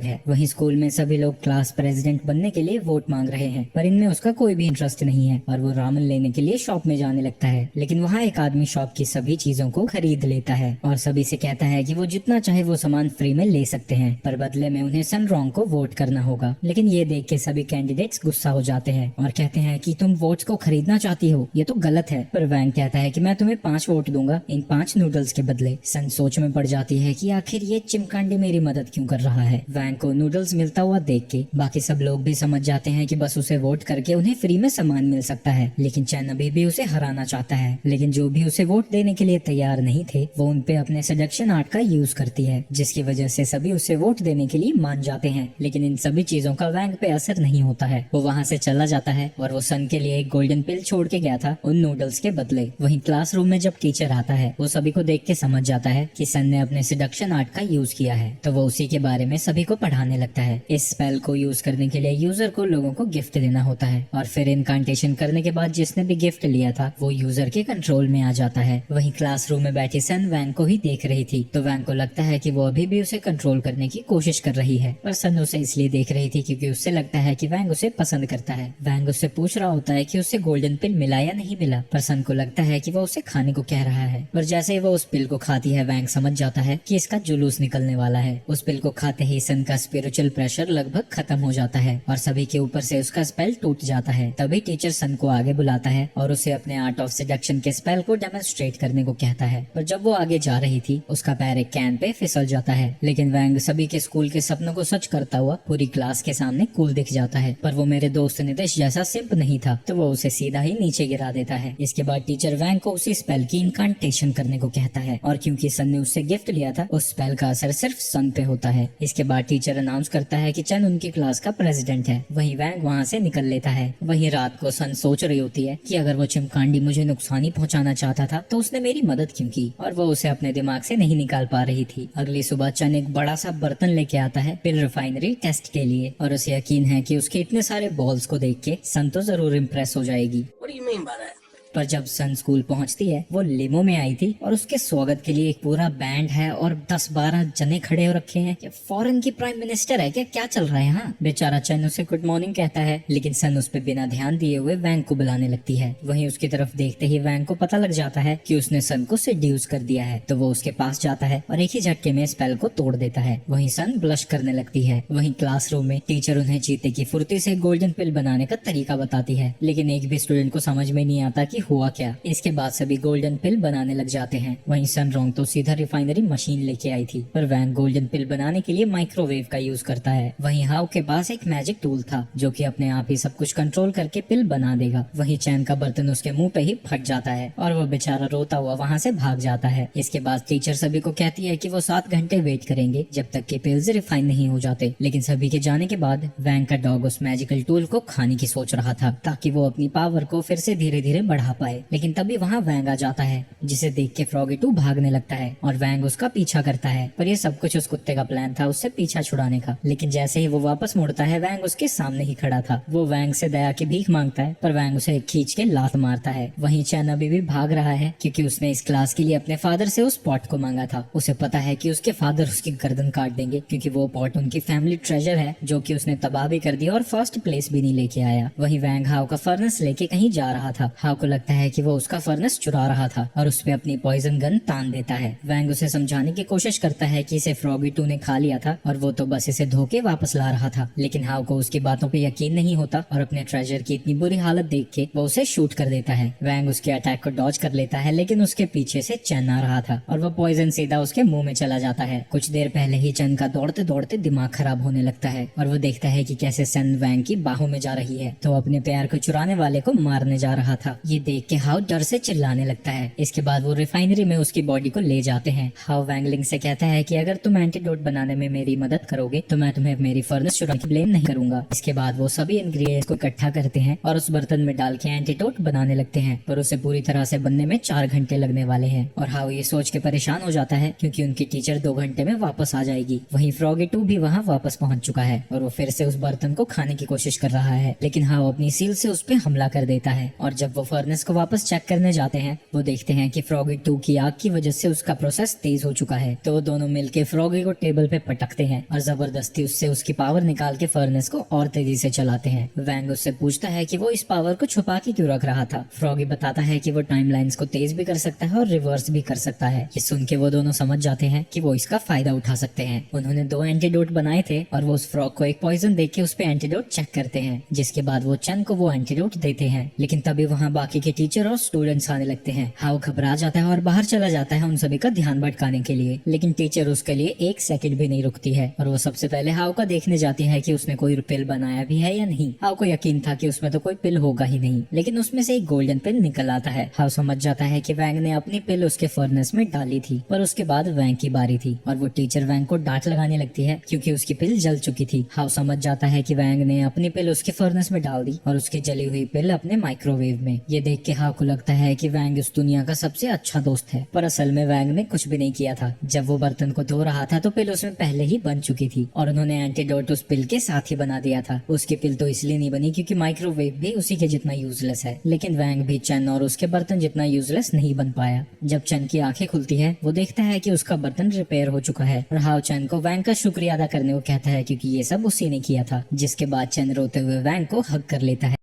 है। वहीं स्कूल में सभी लोग क्लास प्रेसिडेंट बनने के लिए वोट मांग रहे हैं, पर इनमें उसका कोई भी इंटरेस्ट नहीं है और वो रामन लेने के लिए शॉप में जाने लगता है। लेकिन वहाँ एक आदमी शॉप की सभी चीजों को खरीद लेता है और सभी से कहता है कि वो जितना चाहे वो सामान फ्री में ले सकते हैं, पर बदले में उन्हें सनरॉन्ग को वोट करना होगा। लेकिन ये देख के सभी कैंडिडेट्स गुस्सा हो जाते हैं और कहते हैं कि तुम वोट्स को खरीदना चाहती हो, ये तो गलत है। पर वैंग कहता है कि मैं तुम्हें 5 वोट दूंगा इन 5 नूडल्स के बदले। सन सोच में पड़ जाती है कि आखिर ये चिमकांडी मेरी मदद क्यों कर रहा है। वैंग को नूडल्स मिलता हुआ देख के बाकी सब लोग भी समझ जाते हैं कि बस उसे वोट करके उन्हें फ्री में सामान मिल सकता है। लेकिन चैन अभी भी उसे हराना चाहता है, लेकिन जो भी उसे वोट देने के लिए तैयार नहीं थे वो उन पे अपने सेडक्शन आर्ट का यूज करती है, जिसकी वजह से सभी उसे वोट देने के लिए मान जाते हैं। लेकिन इन सभी चीजों का वैंग पे असर नहीं होता है। वो वहाँ से चला जाता है और वो सन के लिए एक गोल्डन पिल छोड़ के गया था उन नूडल्स के बदले। वहीं क्लासरूम में जब टीचर आता है वो सभी को देख के समझ जाता है कि सन ने अपने सेडक्शन आर्ट का यूज किया है, तो वो उसी के बारे में सभी को पढ़ाने लगता है। इस स्पेल को यूज करने के लिए यूजर को लोगों को गिफ्ट देना होता है और फिर इनकांटेशन करने के बाद जिसने भी गिफ्ट लिया था वो यूजर के कंट्रोल में आ जाता है। वहीं क्लासरूम में बैठी सन वैंग को ही देख रही थी, तो वैंग को लगता है कि वो अभी भी उसे कंट्रोल करने की कोशिश कर रही है, पर सन उसे इसलिए देख रही थी क्योंकि उससे लगता है कि वैंग उसे पसंद करता है। वैंग उससे पूछ रहा होता है कि उसे गोल्डन पिल मिला या नहीं मिला, पर सन को लगता है कि वो उसे खाने को कह रहा है। पर जैसे ही वो उस पिल को खाती है वैंग समझ जाता है कि इसका जुलूस निकलने वाला है। उस पिल को खाते ही सन का स्पिरिचुअल प्रेशर लगभग खत्म हो जाता है और सभी के ऊपर से उसका स्पेल टूट जाता है। तभी टीचर सन को आगे बुलाता है और उसे अपने आर्ट ऑफ सेडक्शन के स्पेल को डेमोन्स्ट्रेट करने को कहता है। पर जब वो आगे जा रही थी उसका पैर एक कैन पे फिसल जाता है। लेकिन वैंग सभी के स्कूल के सपनों को सच करता हुआ पूरी क्लास के सामने कूल दिख जाता है। पर वो मेरे दोस्त नितेश जैसा सिंप नहीं था, तो वो उसे सीधा ही नीचे गिरा देता है। इसके बाद टीचर वैंग को उसी स्पेल की इनकांटेशन करने को कहता है और क्योंकि सन ने उससे गिफ्ट लिया था उस स्पेल का असर सिर्फ सन पे होता है। इसके बाद टीचर अनाउंस करता है कि चन उनकी क्लास का प्रेसिडेंट है। वहीं वैंग वहाँ से निकल लेता है। वहीं रात को सन सोच रही होती है कि अगर वो चिमकांडी मुझे नुकसान ही पहुंचाना चाहता था तो उसने मेरी मदद क्यों की, और वो उसे अपने दिमाग से नहीं निकाल पा रही थी। अगली सुबह चन एक बड़ा सा बर्तन लेके आता है पिल रिफाइनरी टेस्ट के लिए और उसे यकीन है कि उसके इतने सारे बॉल्स को देख के सन तो जरूर इम्प्रेस हो जाएगी। What do you mean by that? पर जब सन स्कूल पहुंचती है वो लिमो में आई थी और उसके स्वागत के लिए एक पूरा बैंड है और 10-12 जने खड़े हो रखे हैं। क्या फॉरेन की प्राइम मिनिस्टर है क्या चल रहा है यहाँ? बेचारा चन उसे गुड मॉर्निंग कहता है, लेकिन सन उस पे बिना ध्यान दिए हुए वैंग को बुलाने लगती है। वहीं उसकी तरफ देखते ही वैंग को पता लग जाता है कि उसने सन को सेड्यूस कर दिया है, तो वो उसके पास जाता है और एक ही झटके में स्पेल को तोड़ देता है। वहीं सन ब्लश करने लगती है। वहीं क्लासरूम में टीचर उन्हें चीते की फुर्ती से गोल्डन पिल बनाने का तरीका बताती है, लेकिन एक भी स्टूडेंट को समझ में नहीं आता कि हुआ क्या। इसके बाद सभी गोल्डन पिल बनाने लग जाते हैं। वहीं सनरॉन्ग तो सीधा रिफाइनरी मशीन लेके आई थी, पर वैंग गोल्डन पिल बनाने के लिए माइक्रोवेव का यूज करता है। वहीं हाउ के पास एक मैजिक टूल था जो कि अपने आप ही सब कुछ कंट्रोल करके पिल बना देगा। वहीं चैन का बर्तन उसके मुंह पे ही फट जाता है और वो बेचारा रोता हुआ वहाँ से भाग जाता है। इसके बाद टीचर सभी को कहती है कि वो 7 घंटे वेट करेंगे जब तक के पिल्स रिफाइन नहीं हो जाते। लेकिन सभी के जाने के बाद वैंग का डॉग उस मैजिकल टूल को खाने की सोच रहा था ताकि वो अपनी पावर को फिर से धीरे धीरे बढ़ा पाए। लेकिन तभी वहाँ वैंग आ जाता है जिसे देख के फ्रॉगी 2 भागने लगता है और वैंग उसका पीछा करता है। पर ये सब कुछ उस कुत्ते का प्लान था उससे पीछा छुड़ाने का। लेकिन जैसे ही वो वापस मुड़ता है वैंग उसके सामने ही खड़ा था। वो वैंग से दया की भीख मांगता है पर वैंग उसे खींच के लात मारता है। वहीं चैन अभी भी भाग रहा है क्योंकि उसने इस क्लास के लिए अपने फादर से उस पॉट को मांगा था। उसे पता है कि उसके फादर उसकी गर्दन काट देंगे क्योंकि वो पॉट उनकी फैमिली ट्रेजर है जो कि उसने तबाह भी कर दिया और फर्स्ट प्लेस भी नहीं लेके आया। वहीं वैंग हाउ का फर्नेस लेके कहीं जा रहा था। हाउ को लगता है कि वो उसका फर्नेस चुरा रहा था और उस पे अपनी पॉइजन गन तान देता है। वैंग उसे समझाने की कोशिश करता है कि इसे फ्रॉगी 2 ने खा लिया था और वो तो बस इसे धोके वापस ला रहा था। लेकिन हाउ को उसकी बातों पे यकीन नहीं होता और अपने ट्रेजर की इतनी बुरी हालत देख के वो उसे शूट कर देता है। वैंग उसके अटैक को डॉज कर लेता है लेकिन उसके पीछे से चैन आ रहा था और वो पॉइजन सीधा उसके मुंह में चला जाता है। कुछ देर पहले ही चैन का दौड़ते दौड़ते दिमाग खराब होने लगता है और वो देखता है कि कैसे सन वैंग की बाहों में जा रही है, तो अपने प्यार को चुराने वाले को मारने जा रहा था। ये देख के हाउ डर से चिल्लाने लगता है। इसके बाद वो रिफाइनरी में उसकी बॉडी को ले जाते हैं। हाउ वैंगलिंग से कहता है कि अगर तुम एंटीडोट बनाने में मेरी मदद करोगे तो मैं तुम्हें मेरी फर्नेस चुराने की ब्लेम नहीं करूंगा। इसके बाद वो सभी इंग्रेडिएंट्स को इकट्ठा करते हैं और उस बर्तन में डाल के एंटीडोट बनाने लगते हैं, पर उसे पूरी तरह से बनने में 4 घंटे लगने वाले हैं। और हाउ ये सोच के परेशान हो जाता है क्योंकि उनकी टीचर 2 घंटे में वापस आ जाएगी। वहीं फ्रॉगी 2 भी वहाँ वापस पहुंच चुका है और वो फिर से उस बर्तन को खाने की कोशिश कर रहा है, लेकिन हाउ अपनी सील से उस पे हमला कर देता है और जब वो फर्नेस फर्नेस को वापस चेक करने जाते हैं, वो देखते हैं कि फ्रॉगी 2 की आग की वजह से उसका प्रोसेस तेज हो चुका है। तो वो दोनों मिलके फ्रॉगी को टेबल पे पटकते हैं और जबरदस्ती उससे उसकी पावर निकाल के फर्नेस को और तेजी से चलाते हैं। वैंग उससे पूछता है कि वो इस पावर को छुपा के क्यों रख रहा था। फ्रॉगी बताता है कि वो टाइमलाइंस को तेज भी कर सकता है और रिवर्स भी कर सकता है। ये सुन के वो दोनों समझ जाते हैं कि वो इसका फायदा उठा सकते हैं। उन्होंने 2 एंटीडोट बनाए थे और वो उस फ्रॉग को एक पॉइजन देके के उस पे एंटीडोट चेक करते हैं, जिसके बाद वो चन को वो एंटीडोट देते हैं। लेकिन तभी वहाँ बाकी के टीचर और स्टूडेंट्स आने लगते हैं। हाउ घबरा जाता है और बाहर चला जाता है उन सभी का ध्यान भटकाने के लिए, लेकिन टीचर उसके लिए 1 सेकंड भी नहीं रुकती है और वो सबसे पहले हाउ का देखने जाती है कि उसने कोई पिल बनाया भी है या नहीं। हाउ को यकीन था कि उसमें तो कोई पिल होगा ही नहीं, लेकिन उसमें से एक गोल्डन पिल निकल आता है। हाउ समझ जाता है कि वैंग ने अपनी पिल उसके फर्नेस में डाली थी, पर उसके बाद वैंग की बारी थी और वो टीचर वैंग को डांट लगाने लगती है क्योंकि उसकी पिल जल चुकी थी। हाउ समझ जाता है कि वैंग ने अपनी पिल उसके फर्नेस में डाल दी और उसकी जली हुई पिल अपने माइक्रोवेव में। ये देख के हाउ को लगता है कि वैंग इस दुनिया का सबसे अच्छा दोस्त है, पर असल में वैंग ने कुछ भी नहीं किया था। जब वो बर्तन को धो रहा था तो पिल उसमें पहले ही बन चुकी थी और उन्होंने एंटीडोट उस पिल के साथ ही बना दिया था। उसकी पिल तो इसलिए नहीं बनी क्योंकि माइक्रोवेव भी उसी के जितना यूजलेस है, लेकिन वैंग भी चन और उसके बर्तन जितना यूजलेस नहीं बन पाया। जब चन की आंखें खुलती है वो देखता है कि उसका बर्तन रिपेयर हो चुका है और हाउ चन को वैंग का शुक्रिया अदा करने को कहता है क्योंकि ये सब उसी ने किया था। जिसके बाद चन रोते हुए वैंग को हग कर लेता है।